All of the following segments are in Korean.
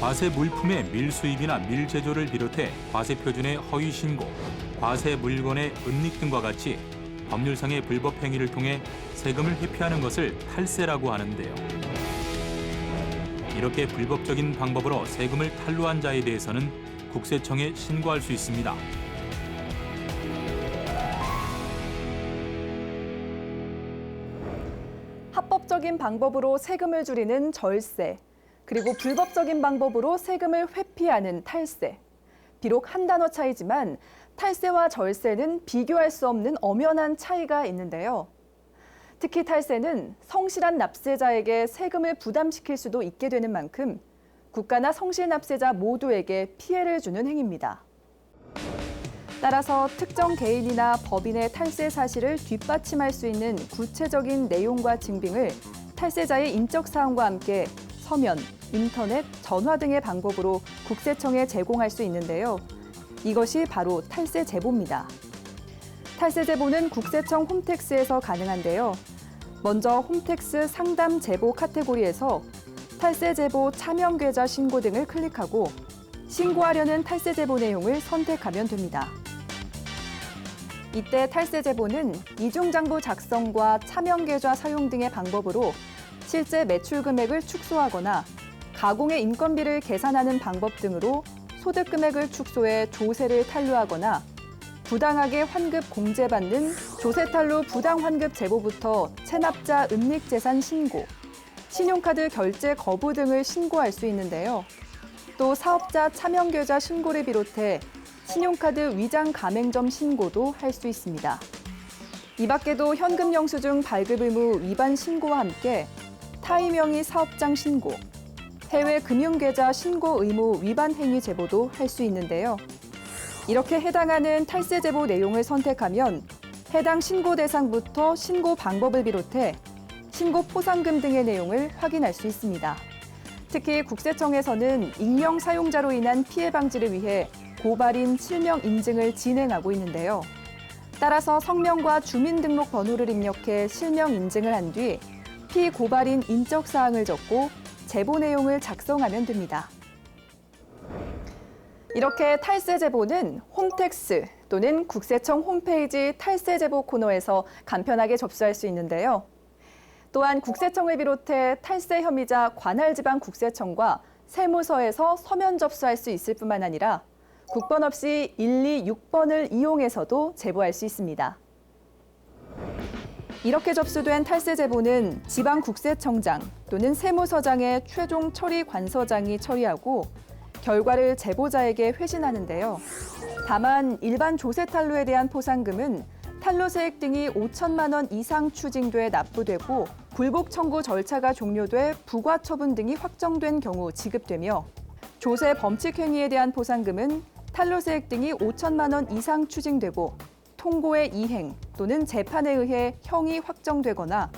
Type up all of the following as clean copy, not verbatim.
과세 물품의 밀수입이나 밀제조를 비롯해 과세 표준의 허위 신고, 과세 물건의 은닉 등과 같이 법률상의 불법 행위를 통해 세금을 회피하는 것을 탈세라고 하는데요. 이렇게 불법적인 방법으로 세금을 탈루한 자에 대해서는 국세청에 신고할 수 있습니다. 합법적인 방법으로 세금을 줄이는 절세, 그리고 불법적인 방법으로 세금을 회피하는 탈세. 비록 한 단어 차이지만 탈세와 절세는 비교할 수 없는 엄연한 차이가 있는데요. 특히 탈세는 성실한 납세자에게 세금을 부담시킬 수도 있게 되는 만큼 국가나 성실 납세자 모두에게 피해를 주는 행위입니다. 따라서 특정 개인이나 법인의 탈세 사실을 뒷받침할 수 있는 구체적인 내용과 증빙을 탈세자의 인적 사항과 함께 서면, 인터넷, 전화 등의 방법으로 국세청에 제공할 수 있는데요. 이것이 바로 탈세 제보입니다. 탈세 제보는 국세청 홈택스에서 가능한데요. 먼저 홈택스 상담 제보 카테고리에서 탈세 제보 차명 계좌 신고 등을 클릭하고 신고하려는 탈세 제보 내용을 선택하면 됩니다. 이때 탈세 제보는 이중장부 작성과 차명 계좌 사용 등의 방법으로 실제 매출 금액을 축소하거나 가공의 인건비를 계산하는 방법 등으로 소득 금액을 축소해 조세를 탈루하거나 부당하게 환급 공제받는 조세 탈루 부당 환급 제보부터 체납자 은닉 재산 신고, 신용카드 결제 거부 등을 신고할 수 있는데요. 또 사업자 차명 계좌 신고를 비롯해 신용카드 위장 가맹점 신고도 할 수 있습니다. 이 밖에도 현금 영수증 발급 의무 위반 신고와 함께 타의 명의 사업장 신고, 해외 금융계좌 신고 의무 위반 행위 제보도 할 수 있는데요. 이렇게 해당하는 탈세 제보 내용을 선택하면 해당 신고 대상부터 신고 방법을 비롯해 신고 포상금 등의 내용을 확인할 수 있습니다. 특히 국세청에서는 익명 사용자로 인한 피해 방지를 위해 고발인 실명 인증을 진행하고 있는데요. 따라서 성명과 주민등록번호를 입력해 실명 인증을 한 뒤 피고발인 인적 사항을 적고 제보 내용을 작성하면 됩니다. 이렇게 탈세 제보는 홈택스 또는 국세청 홈페이지 탈세 제보 코너에서 간편하게 접수할 수 있는데요. 또한 국세청을 비롯해 탈세 혐의자 관할지방 국세청과 세무서에서 서면 접수할 수 있을 뿐만 아니라 국번 없이 126번을 이용해서도 제보할 수 있습니다. 이렇게 접수된 탈세 제보는 지방국세청장 또는 세무서장의 최종 처리 관서장이 처리하고 결과를 제보자에게 회신하는데요. 다만 일반 조세 탈루에 대한 포상금은 탈루세액 등이 5천만 원 이상 추징돼 납부되고 굴복 청구 절차가 종료돼 부과 처분 등이 확정된 경우 지급되며 조세 범칙 행위에 대한 포상금은 탈루세액 등이 5천만 원 이상 추징되고 통고의 이행 또는 재판에 의해 형이 확정되거나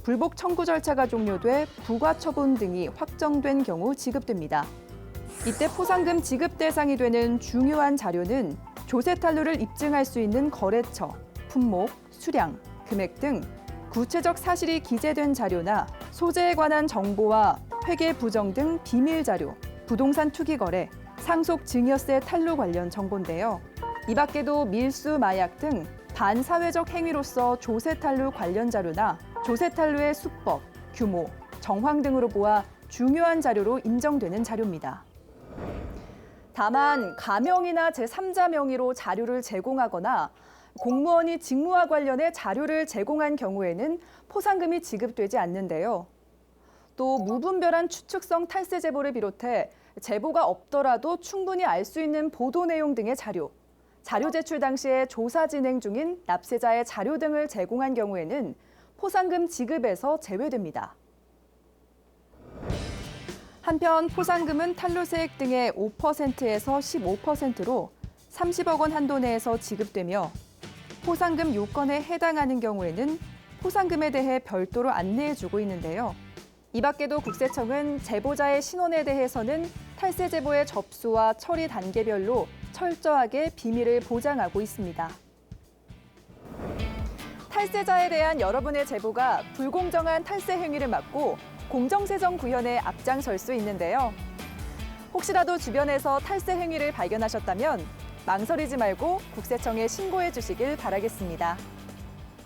불복 청구 절차가 종료돼 부과 처분 등이 확정된 경우 지급됩니다. 이때 포상금 지급 대상이 되는 중요한 자료는 조세 탈루를 입증할 수 있는 거래처, 품목, 수량, 금액 등 구체적 사실이 기재된 자료나 소재에 관한 정보와 회계 부정 등 비밀 자료, 부동산 투기 거래, 상속 증여세 탈루 관련 정보인데요. 이 밖에도 밀수, 마약 등 반사회적 행위로서 조세 탈루 관련 자료나 조세 탈루의 수법, 규모, 정황 등으로 보아 중요한 자료로 인정되는 자료입니다. 다만 가명이나 제3자 명의로 자료를 제공하거나 공무원이 직무와 관련해 자료를 제공한 경우에는 포상금이 지급되지 않는데요. 또 무분별한 추측성 탈세 제보를 비롯해 제보가 없더라도 충분히 알 수 있는 보도 내용 등의 자료, 자료 제출 당시에 조사 진행 중인 납세자의 자료 등을 제공한 경우에는 포상금 지급에서 제외됩니다. 한편 포상금은 탈루세액 등의 5%에서 15%로 30억 원 한도 내에서 지급되며 포상금 요건에 해당하는 경우에는 포상금에 대해 별도로 안내해주고 있는데요. 이 밖에도 국세청은 제보자의 신원에 대해서는 탈세 제보의 접수와 처리 단계별로 철저하게 비밀을 보장하고 있습니다. 탈세자에 대한 여러분의 제보가 불공정한 탈세 행위를 막고 공정세정 구현에 앞장설 수 있는데요. 혹시라도 주변에서 탈세 행위를 발견하셨다면 망설이지 말고 국세청에 신고해 주시길 바라겠습니다.